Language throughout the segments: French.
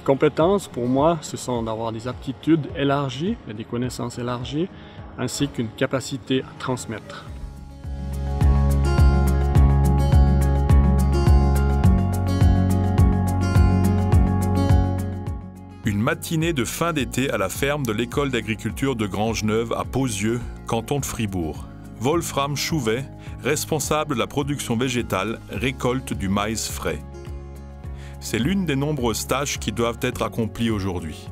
compétences, pour moi, ce sont d'avoir des aptitudes élargies et des connaissances élargies, ainsi qu'une capacité à transmettre. Une matinée de fin d'été à la ferme de l'école d'agriculture de Grangeneuve à Pozieux, canton de Fribourg. Wolfram Chouvet, responsable de la production végétale, récolte du maïs frais. C'est l'une des nombreuses tâches qui doivent être accomplies aujourd'hui.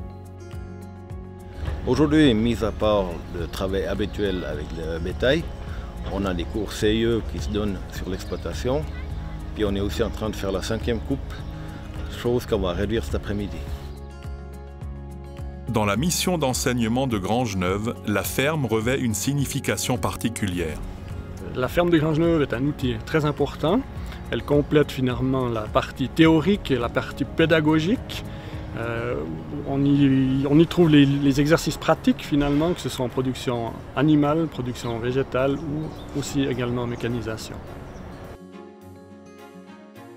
Aujourd'hui, mis à part le travail habituel avec le bétail, on a des cours CIE qui se donnent sur l'exploitation. Puis on est aussi en train de faire la 5e coupe, chose qu'on va réduire cet après-midi. Dans la mission d'enseignement de Grangeneuve, la ferme revêt une signification particulière. La ferme de Grangeneuve est un outil très important. Elle complète finalement la partie théorique et la partie pédagogique. On y trouve les exercices pratiques finalement, que ce soit en production animale, production végétale ou aussi également en mécanisation.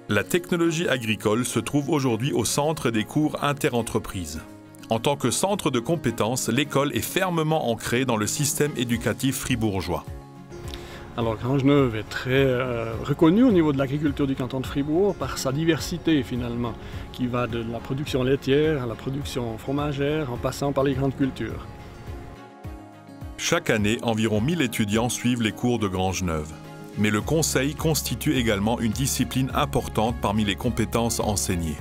La technologie agricole se trouve aujourd'hui au centre des cours interentreprises. En tant que centre de compétences, l'école est fermement ancrée dans le système éducatif fribourgeois. Alors Grangeneuve est très reconnue au niveau de l'agriculture du canton de Fribourg par sa diversité finalement, qui va de la production laitière à la production fromagère en passant par les grandes cultures. Chaque année, environ 1000 étudiants suivent les cours de Grangeneuve. Mais le conseil constitue également une discipline importante parmi les compétences enseignées.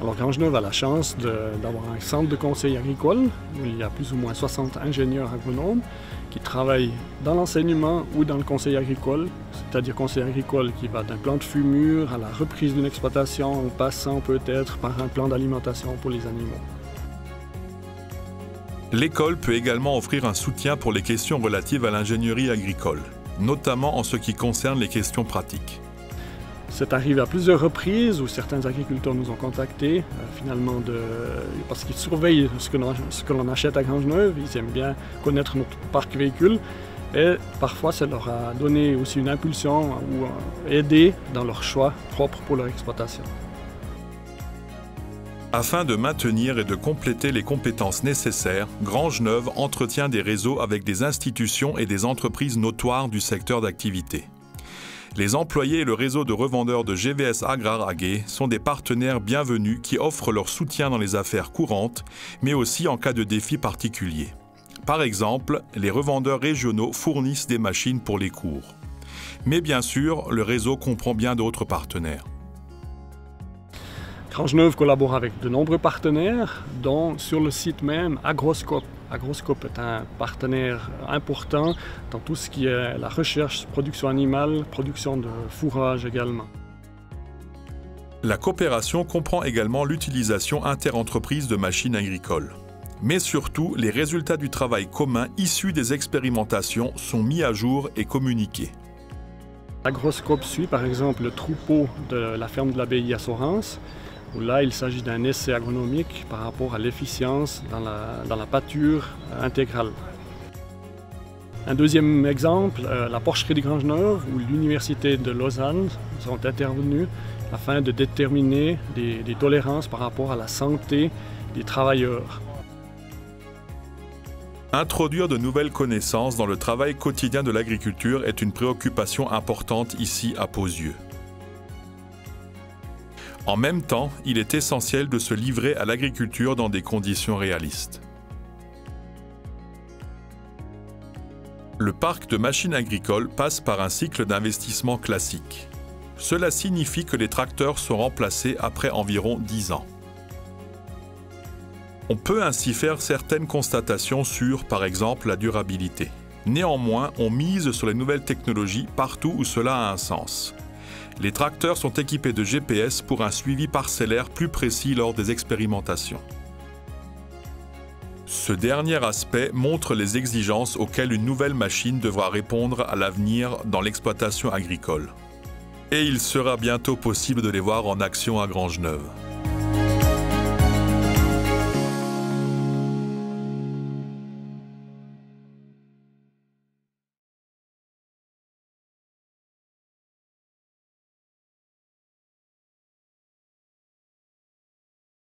Alors Grangeneuve a la chance d'avoir un centre de conseil agricole où il y a plus ou moins 60 ingénieurs agronomes qui travaillent dans l'enseignement ou dans le conseil agricole, c'est-à-dire conseil agricole qui va d'un plan de fumure à la reprise d'une exploitation en passant peut-être par un plan d'alimentation pour les animaux. L'école peut également offrir un soutien pour les questions relatives à l'ingénierie agricole, notamment en ce qui concerne les questions pratiques. C'est arrivé à plusieurs reprises où certains agriculteurs nous ont contactés, parce qu'ils surveillent ce que l'on achète à Grangeneuve, ils aiment bien connaître notre parc véhicule et parfois ça leur a donné aussi une impulsion ou aidé dans leur choix propre pour leur exploitation. Afin de maintenir et de compléter les compétences nécessaires, Grangeneuve entretient des réseaux avec des institutions et des entreprises notoires du secteur d'activité. Les employés et le réseau de revendeurs de GVS Agrar AG sont des partenaires bienvenus qui offrent leur soutien dans les affaires courantes, mais aussi en cas de défis particuliers. Par exemple, les revendeurs régionaux fournissent des machines pour les cours. Mais bien sûr, le réseau comprend bien d'autres partenaires. Grangeneuve collabore avec de nombreux partenaires, dont sur le site même Agroscope. Agroscope est un partenaire important dans tout ce qui est la recherche, production animale, production de fourrage également. La coopération comprend également l'utilisation interentreprises de machines agricoles. Mais surtout, les résultats du travail commun issus des expérimentations sont mis à jour et communiqués. Agroscope suit par exemple le troupeau de la ferme de l'abbaye à Sorens, où là il s'agit d'un essai agronomique par rapport à l'efficience dans la pâture intégrale. Un deuxième exemple, la porcherie de Grangeneuve, où l'université de Lausanne sont intervenus afin de déterminer des tolérances par rapport à la santé des travailleurs. Introduire de nouvelles connaissances dans le travail quotidien de l'agriculture est une préoccupation importante ici à Pozieux. En même temps, il est essentiel de se livrer à l'agriculture dans des conditions réalistes. Le parc de machines agricoles passe par un cycle d'investissement classique. Cela signifie que les tracteurs sont remplacés après environ 10 ans. On peut ainsi faire certaines constatations sur, par exemple, la durabilité. Néanmoins, on mise sur les nouvelles technologies partout où cela a un sens. Les tracteurs sont équipés de GPS pour un suivi parcellaire plus précis lors des expérimentations. Ce dernier aspect montre les exigences auxquelles une nouvelle machine devra répondre à l'avenir dans l'exploitation agricole. Et il sera bientôt possible de les voir en action à Grangeneuve.